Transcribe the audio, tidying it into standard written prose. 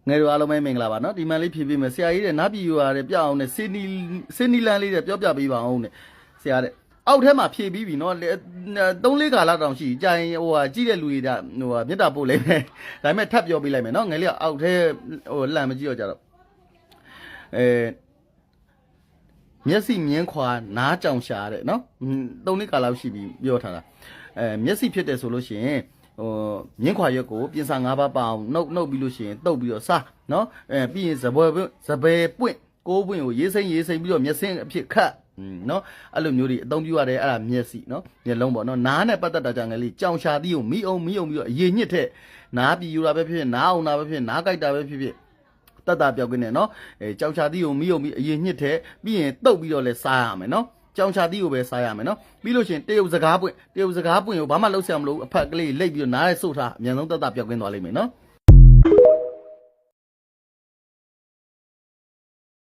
ငယ်တို့အားလုံးပဲမင်္ဂလာပါနော်ဒီမှန်လေးဖြည့်ပေးမယ်ဆရာကြီးတဲ့နတ်ပြည်ယူရတယ်ပြအောင်နဲ့စင်းနီလန်လေးတဲ့ပြောပြပေးပါအောင်တဲ့ဆရာတဲ့အောက်ထဲမှာဖြည့်ပြီးပြီနော်3-4ခါလောက်တောင်ရှိကြာရင်ဟိုဟာကြည့်တဲ့လူတွေကဟိုဟာမြတ်တာပို့လိုက်မယ်ဒါပေမဲ့ထပ်ပြောပေးလိုက်မယ်နော်ငယ်လေးကအောက်ထဲဟိုလန့်မကြည့်တော့ကြတော့မျက်စိမြင်းခွာနားကြောင်ရှာတဲ့နော်3-4ခါလောက်ရှိပြီပြောထားတာမျက်စိဖြစ်တယ်ဆိုလို့ရှိရင်မြင်းခွာရွက်ကိုပြင်စာ5ပါးပအောင်နှုတ်ပြီးလို့ရှိရင်တုတ်ပြီးတော့စားနော်ပြီးရင်စပယ်ပွင့်ကိုးပွင့်ကိုရေးစိမ့်ပြီးတော့မျက်စင်းအဖြစ်ခတ်နော်အဲ့လိုမျိုးတွေအသုံးပြုရတယ်အဲ့ဒါမျက်စိနော်မျက်လုံးပေါ့နော်နားနဲ့ပတ်သက်တာကြောင့်လည်းကြောင်ရှာသီးကိုမိအောင်ပြီးတော့အရင်ညစ်တဲ့နားပြီးယူတာပဲဖြစ်ဖြစ်နားအောင်တာပဲဖြစ်နားကြိုက်တာပဲဖြစ်ဖြစ်တတ်တာပြောက်ကနေနော်ကြောင်ရှာသီးကိုမိအောင်ပြီးအရင်ညစ်တဲ့ပြီးရင်တုတ်ပြီးတော့လဲစားရမယ်နော်ကြောင်ချာတီးကိုပဲစားရမယ်နော်ပြီးလို့ရှိရင်တရုတ်စကားပွင့်ကိုဘာမှလှုပ်ဆရာမလို့အဖက်ကလေးလိတ်ပြီးတော့နားရဲစို့ထားအမြန်ဆုံးတက်တာပြောက်ကင်းသွားလိမ့်မယ်နော်